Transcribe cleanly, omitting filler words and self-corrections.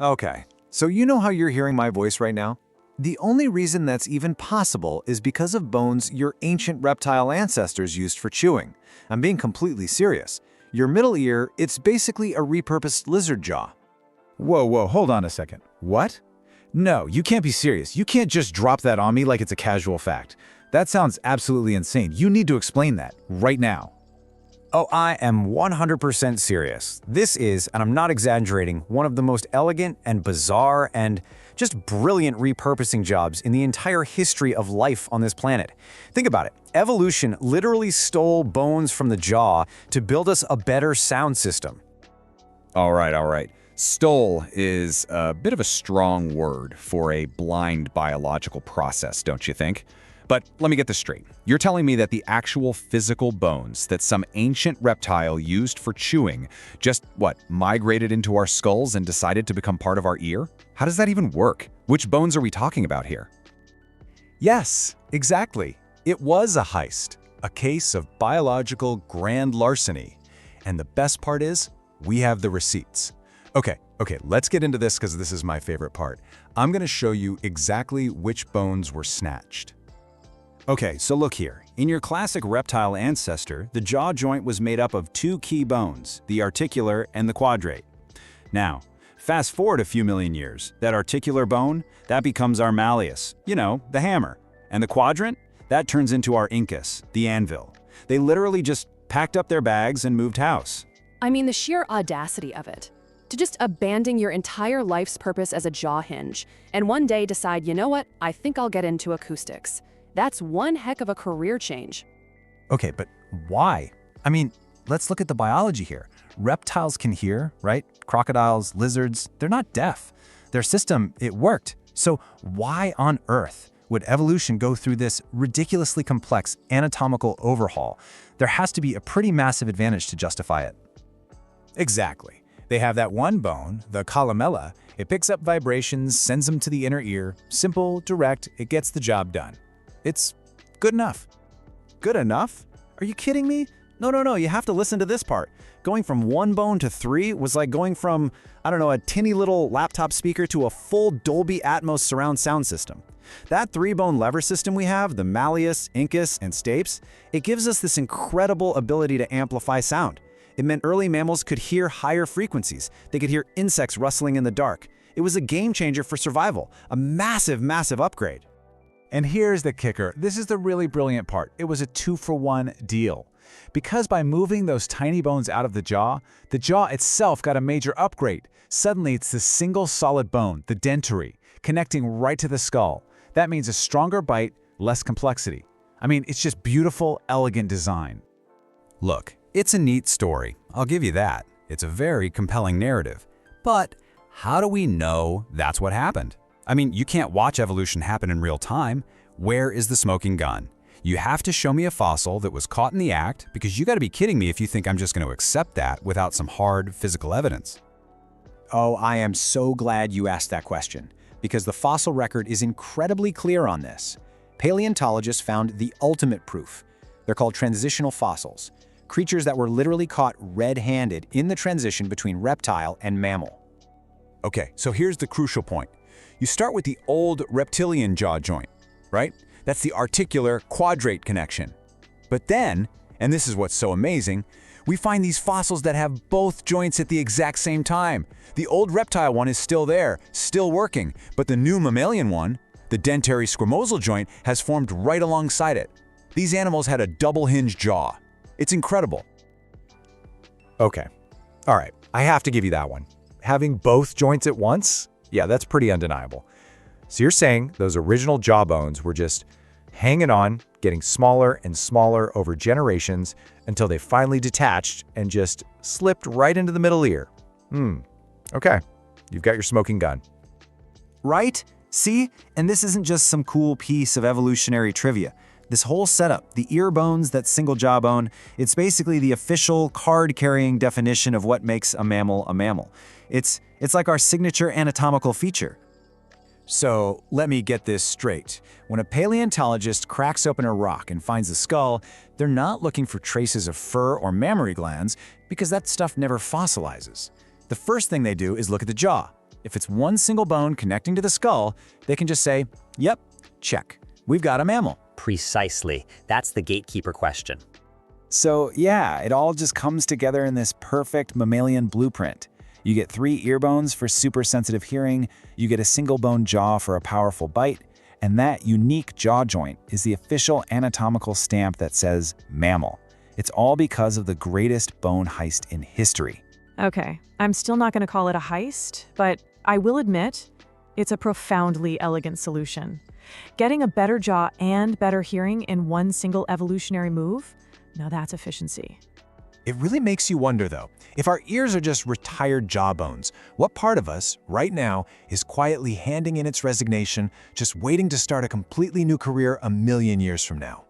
Okay, so you know how you're hearing my voice right now? The only reason that's even possible is because of bones your ancient reptile ancestors used for chewing. I'm being completely serious. Your middle ear, it's basically a repurposed lizard jaw. Whoa, hold on a second. What? No, you can't be serious. You can't just drop that on me like it's a casual fact. That sounds absolutely insane. You need to explain that right now. Oh, I am 100% serious. This is, and I'm not exaggerating, one of the most elegant and bizarre and just brilliant repurposing jobs in the entire history of life on this planet. Think about it. Evolution literally stole bones from the jaw to build us a better sound system. All right. Stole is a bit of a strong word for a blind biological process, don't you think? But let me get this straight. You're telling me that the actual physical bones that some ancient reptile used for chewing just, migrated into our skulls and decided to become part of our ear? How does that even work? Which bones are we talking about here? Yes, exactly. It was a heist, a case of biological grand larceny. And the best part is, we have the receipts. Okay, let's get into this because this is my favorite part. I'm going to show you exactly which bones were snatched. Okay, so look here. In your classic reptile ancestor, the jaw joint was made up of two key bones, the articular and the quadrate. Now, fast forward a few million years, that articular bone, that becomes our malleus, the hammer. And the quadrant, that turns into our incus, the anvil. They literally just packed up their bags and moved house. I mean, the sheer audacity of it. To just abandon your entire life's purpose as a jaw hinge, and one day decide, you know what, I think I'll get into acoustics. That's one heck of a career change. Okay, but why? I mean, let's look at the biology here. Reptiles can hear, right? Crocodiles, lizards, they're not deaf. Their system, it worked. So why on earth would evolution go through this ridiculously complex anatomical overhaul? There has to be a pretty massive advantage to justify it. Exactly. They have that one bone, the columella. It picks up vibrations, sends them to the inner ear. Simple, direct, it gets the job done. It's good enough. Good enough? Are you kidding me? No, you have to listen to this part. Going from one bone to three was like going from, a tinny little laptop speaker to a full Dolby Atmos surround sound system. That three-bone lever system we have, the malleus, incus, and stapes, it gives us this incredible ability to amplify sound. It meant early mammals could hear higher frequencies. They could hear insects rustling in the dark. It was a game changer for survival, a massive upgrade. And here's the kicker. This is the really brilliant part. It was a 2-for-1 deal. Because by moving those tiny bones out of the jaw itself got a major upgrade. Suddenly, it's this single solid bone, the dentary, connecting right to the skull. That means a stronger bite, less complexity. I mean, it's just beautiful, elegant design. Look, it's a neat story. I'll give you that. It's a very compelling narrative. But how do we know that's what happened? I mean, you can't watch evolution happen in real time. Where is the smoking gun? You have to show me a fossil that was caught in the act, because you got to be kidding me if you think I'm just going to accept that without some hard physical evidence. Oh, I am so glad you asked that question, because the fossil record is incredibly clear on this. Paleontologists found the ultimate proof. They're called transitional fossils, creatures that were literally caught red-handed in the transition between reptile and mammal. Okay, so here's the crucial point. You start with the old reptilian jaw joint, right? That's the articular quadrate connection. But then, and this is what's so amazing, we find these fossils that have both joints at the exact same time. The old reptile one is still there, still working, but the new mammalian one, the dentary squamosal joint, has formed right alongside it. These animals had a double-hinged jaw. It's incredible. Okay. All right, I have to give you that one. Having both joints at once? Yeah, that's pretty undeniable. So you're saying those original jaw bones were just hanging on, getting smaller and smaller over generations until they finally detached and just slipped right into the middle ear. Okay, you've got your smoking gun. Right? See? And this isn't just some cool piece of evolutionary trivia. This whole setup, the ear bones, that single jawbone, it's basically the official card-carrying definition of what makes a mammal a mammal. It's like our signature anatomical feature. So let me get this straight. When a paleontologist cracks open a rock and finds a skull, they're not looking for traces of fur or mammary glands because that stuff never fossilizes. The first thing they do is look at the jaw. If it's one single bone connecting to the skull, they can just say, yep, check. We've got a mammal. Precisely. That's the gatekeeper question. So yeah, it all just comes together in this perfect mammalian blueprint. You get 3 ear bones for super sensitive hearing, you get a single bone jaw for a powerful bite, and that unique jaw joint is the official anatomical stamp that says mammal. It's all because of the greatest bone heist in history. Okay, I'm still not going to call it a heist, but I will admit it's a profoundly elegant solution. Getting a better jaw and better hearing in one single evolutionary move? Now that's efficiency. It really makes you wonder, though, if our ears are just retired jawbones, what part of us, right now, is quietly handing in its resignation, just waiting to start a completely new career a million years from now?